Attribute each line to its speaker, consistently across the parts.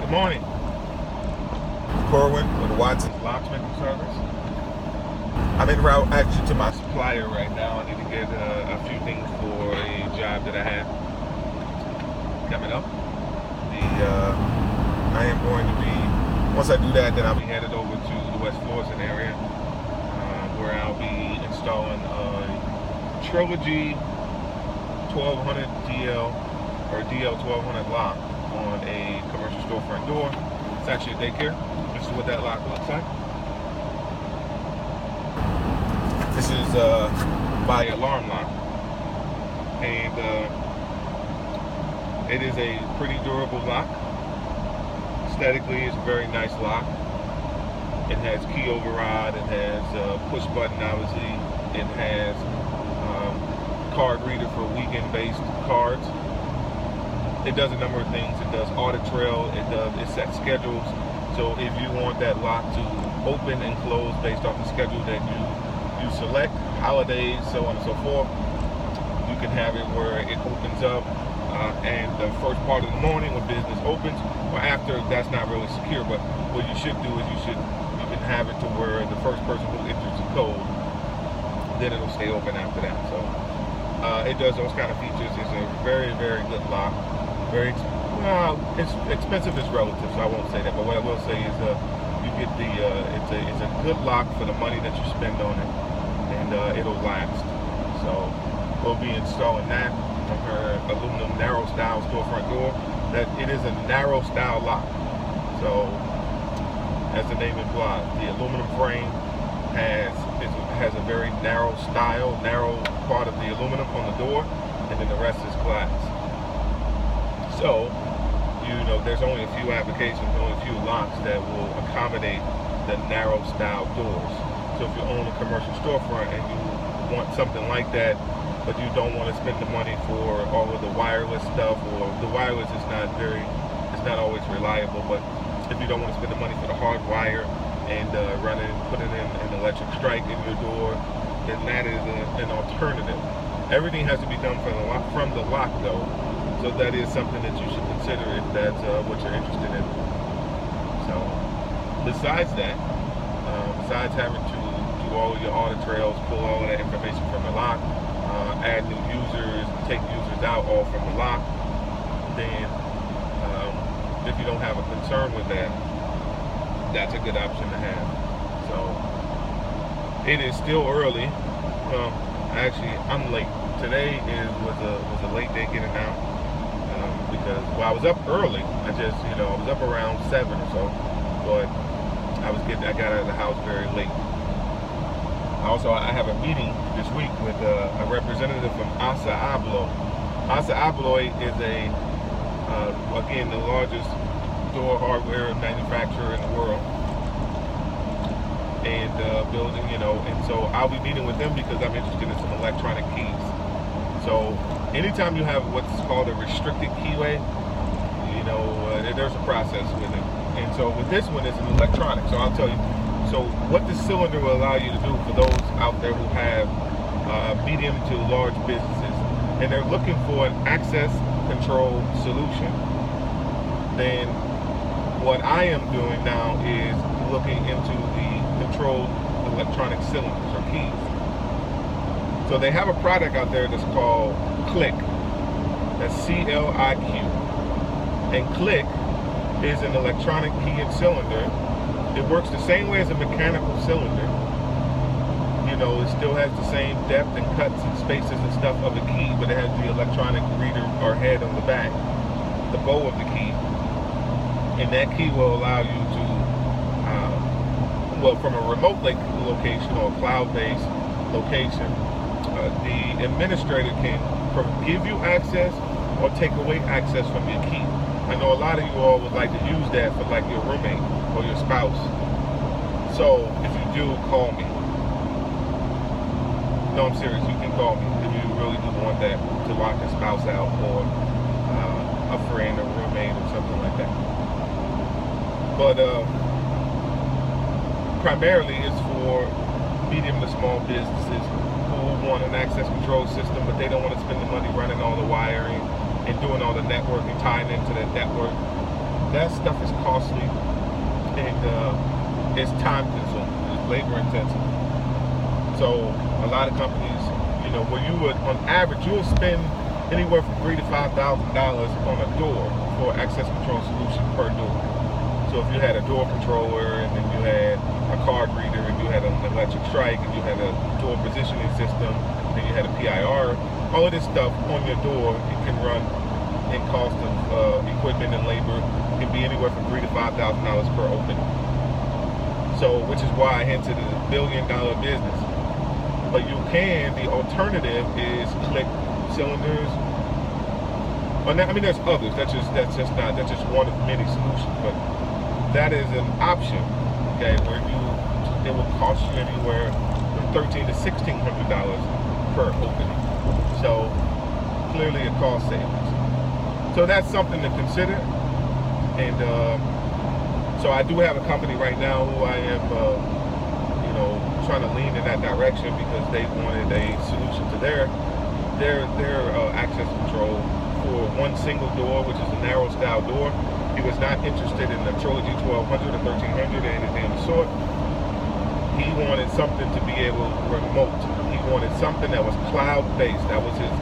Speaker 1: Good morning. Corwin with Watson's Locksmithing Service. I'm en route actually to my supplier right now. I need to get a few things for a job that I have coming up. I am going to be, once I do that, then I'll be headed over to the West Florissant area where I'll be installing a Trilogy 1200 DL or DL1200 lock on a commercial storefront door. It's actually a daycare. This is what that lock looks like. This is by alarm lock, and it is a pretty durable lock. Aesthetically, it's a very nice lock. It has key override. It has push button, obviously. It has card reader for weekend-based cards. It does a number of things. It does audit trail. It sets schedules. So if you want that lock to open and close based off the schedule that you select, holidays, so on and so forth, you can have it where it opens up and the first part of the morning when business opens, or after, that's not really secure. But what you should do is you can have it to where the first person who enters the code, then it'll stay open after that. So it does those kind of features. It's a very, very good lock. It's expensive is relative, so I won't say that. But what I will say is you get it's a good lock for the money that you spend on it, and it'll last. So we'll be installing that on her aluminum narrow style storefront door. That it is a narrow style lock. So as the name implies, the aluminum frame has a very narrow style, narrow part of the aluminum on the door, and then the rest is glass. So, there's only a few applications, only a few locks that will accommodate the narrow style doors. So if you own a commercial storefront and you want something like that, but you don't want to spend the money for all of the wireless stuff, or the wireless is not always reliable, but if you don't want to spend the money for the hard wire and putting in an electric strike in your door, then that is an alternative. Everything has to be done from the lock though. So that is something that you should consider if that's what you're interested in. So besides that, besides having to do all of your audit trails, pull all of that information from the lock, add new users, take users out all from the lock, then if you don't have a concern with that, that's a good option to have. So it is still early. Actually, I'm late. Today was a late day getting out. Because I was up early. I was up around 7 or so, but I got out of the house very late. Also, I have a meeting this week with a representative from Asa Abloy. Asa Abloy is again, the largest door hardware manufacturer in the world, and building, and so I'll be meeting with them because I'm interested in some electronic keys. So anytime you have what's called a restricted keyway, there's a process with it. And so with this one, it's an electronic. So I'll tell you. So what this cylinder will allow you to do for those out there who have medium to large businesses, and they're looking for an access control solution, then what I am doing now is looking into the controlled electronic cylinders or keys. So they have a product out there that's called Click. That's CLIQ. And Click is an electronic key and cylinder. It works the same way as a mechanical cylinder. It still has the same depth and cuts and spaces and stuff of the key, but it has the electronic reader or head on the back, the bow of the key. And that key will allow you to, from a remote location or a cloud-based location, the administrator can give you access or take away access from your key. I know a lot of you all would like to use that for like your roommate or your spouse. So if you do, call me. No, I'm serious. You can call me if you really do want that to lock a spouse out or a friend or roommate or something like that. But primarily it's for medium to small businesses who want an access control system, but they don't want to spend the money running all the wiring and doing all the networking, tying into the network. that stuff is costly, and it's time consuming, it's labor intensive. So a lot of companies, where you would, on average, you would spend anywhere from $3,000 to $5,000 on a door for access control solution per door. So if you had a door controller, and then you had a card reader, and you had an electric strike, and you had a door positioning system, then you had a PIR, all of this stuff on your door, it can run in cost of equipment and labor, can be anywhere from $3,000 to $5,000 per opening. So, which is why I hinted at $1 billion business. But the alternative is click cylinders. There's others. That's just one of many solutions. But that is an option, okay, where it will cost you anywhere from $1,300 to $1,600 per opening. So clearly a cost savings. So that's something to consider. And so I do have a company right now who I am, trying to lean in that direction, because they wanted a solution to their access control for one single door, which is a narrow style door. He was not interested in the Trilogy DL1200 or 1300 or anything of the sort. He wanted something to be able to remote. He wanted something that was cloud-based. That was his.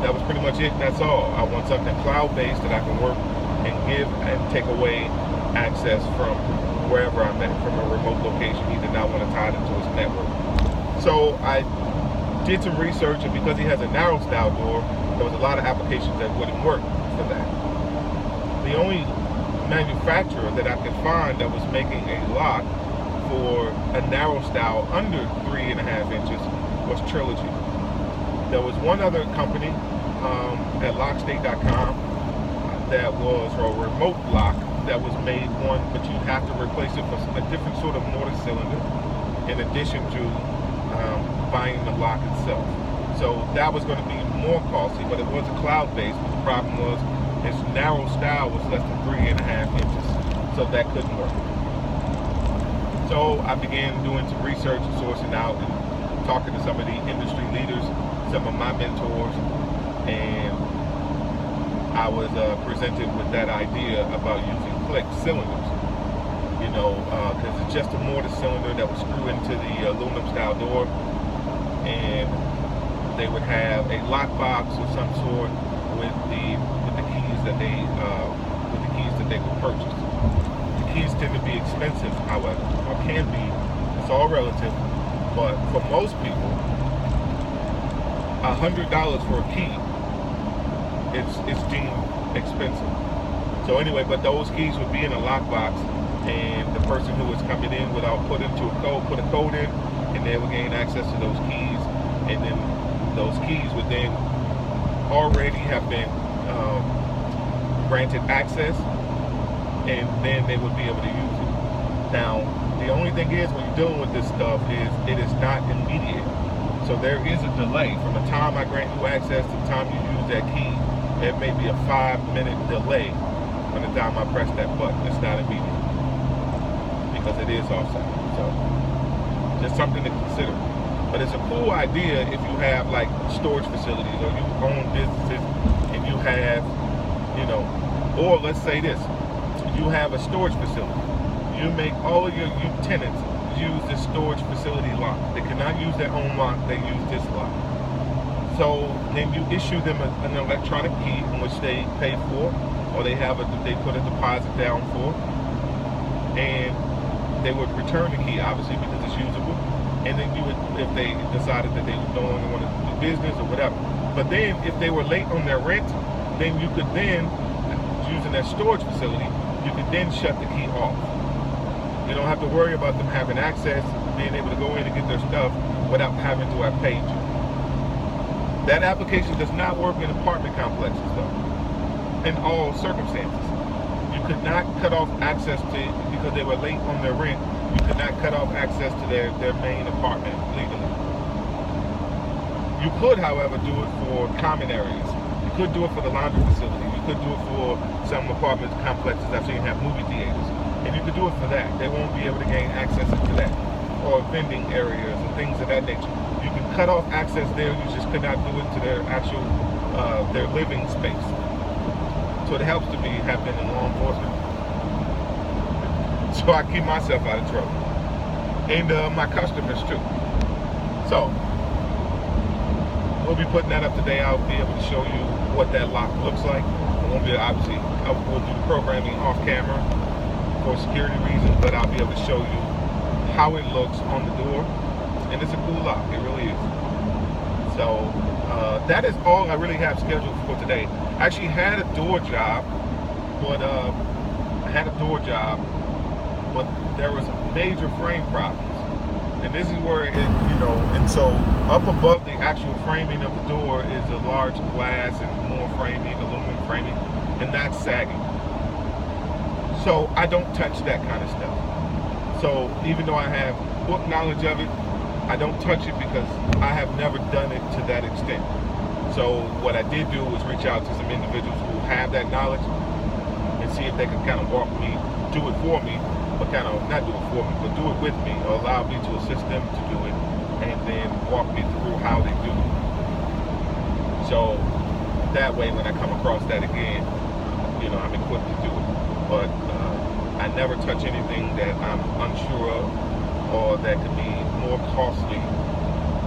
Speaker 1: That was pretty much it. That's all. I want something cloud-based that I can work and give and take away access from wherever I'm at, from a remote location. He did not want to tie it into his network. So I did some research, and because he has a narrow style door, there was a lot of applications that wouldn't work for that. The only manufacturer that I could find that was making a lock for a narrow style under 3.5 inches was Trilogy. There was one other company at lockstate.com that was a remote lock that was made one, but you'd have to replace it for a different sort of mortar cylinder in addition to buying the lock itself. So that was going to be more costly, but it was a cloud-based. But the problem was its narrow style was less than 3.5 inches, so that couldn't work. So I began doing some research and sourcing out and talking to some of the industry leaders, some of my mentors, and I was presented with that idea about using click cylinders, because it's just a mortar cylinder that would screw into the aluminum style door, and they would have a lockbox of some sort with the keys that they would purchase. The keys tend to be expensive, however, or can be. It's all relative, but for most people, $100 for a key, it's deemed expensive. So anyway, but those keys would be in a lockbox, and the person who was coming in without put a code in, and they would gain access to those keys, and then those keys would then already have been granted access, and then they would be able to use it. Now, the only thing is, when you're dealing with this stuff, is it is not immediate. So there is a delay from the time I grant you access to the time you use that key. It may be a 5-minute delay from the time I press that button. It's not immediate because it is offsite. So just something to consider. But it's a cool idea if you have like storage facilities, or you own businesses and you have, or let's say this, you have a storage facility. You make all of your tenants use this storage facility lock. They cannot use their own lock, they use this lock. So then you issue them an electronic key in which they pay for, or they put a deposit down for, and they would return the key, obviously, because it's usable. And then you would, if they decided that they no longer want to do business or whatever. But then if they were late on their rent, then you could then, using that storage facility, you could then shut the key off. You don't have to worry about them having access, being able to go in and get their stuff without having to have paid you. That application does not work in apartment complexes, though, in all circumstances. You could not cut off access to, because they were late on their rent, you could not cut off access to their main apartment legally. You could, however, do it for common areas. You could do it for the laundry facility. You could do it for some apartment complexes I've seen have movie theaters. And you could do it for that. They won't be able to gain access to that. Or vending areas and things of that nature. You can cut off access there, you just could not do it to their actual, their living space. To So it helps to have been in law enforcement. So I keep myself out of trouble. And my customers too. So we'll be putting that up today. I'll be able to show you what that lock looks like. I won't be, obviously, I will do the programming off camera for security reasons, but I'll be able to show you how it looks on the door. And it's a cool lock, it really is. So that is all I really have scheduled for today. I actually had a door job, but but there was major frame problems. And this is where it, and so up above the actual framing of the door is a large glass and more framing, aluminum framing, and that's sagging. So I don't touch that kind of stuff. So even though I have book knowledge of it, I don't touch it because I have never done it to that extent. So what I did do was reach out to some individuals who have that knowledge and see if they could kind of do it for me, but kind of not do it for me, but do it with me, or allow me to assist them to do it, and then walk me through how they do it. So that way, when I come across that again, I'm equipped to do it. But I never touch anything that I'm unsure of, or that could be more costly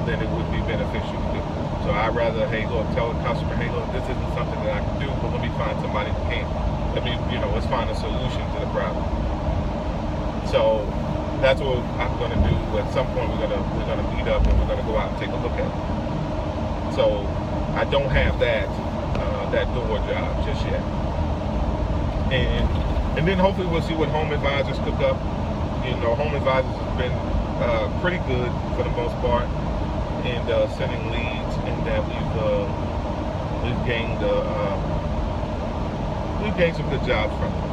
Speaker 1: than it would be beneficial to do. So I'd rather, hey, look, tell the customer, hey, look, this isn't something that I can do, but let me find somebody who can. Let's find a solution to the problem. So that's what I'm going to do. At some point, we're gonna meet up and we're gonna go out and take a look at it. So I don't have that door job just yet. And then hopefully we'll see what Home Advisors cook up. Home Advisors has been pretty good for the most part in sending leads, and that we've gained some good jobs from them.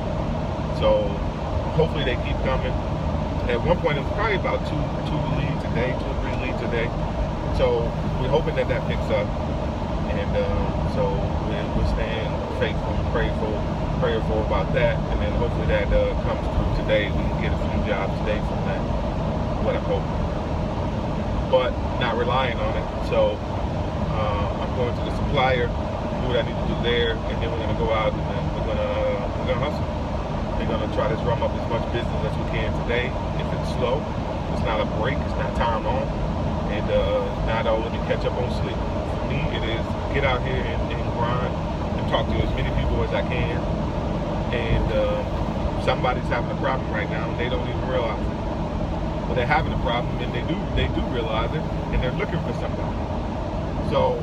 Speaker 1: So hopefully they keep coming. At one point it was probably about two leads a day, 2 or 3 leads a day. So we're hoping that picks up, and so we're staying faithful and prayerful about that, and then hopefully that comes through today. We can get a few jobs today from that, what I'm hoping, but not relying on it. So I'm going to the supplier, do what I need to do there, and then we're going to go out and then we're going to hustle. We're going to try to drum up as much business as we can today. If it's slow, it's not a break, it's not time on, and not let me catch up on sleep. For me, it is get out here and grind and talk to as many people as I can. And somebody's having a problem right now and they don't even realize it. But they're having a problem, and they do realize it, and they're looking for somebody. So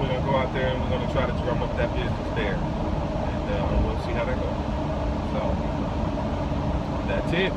Speaker 1: we're gonna go out there and we're gonna try to drum up that business there, and we'll see how that goes. So that's it.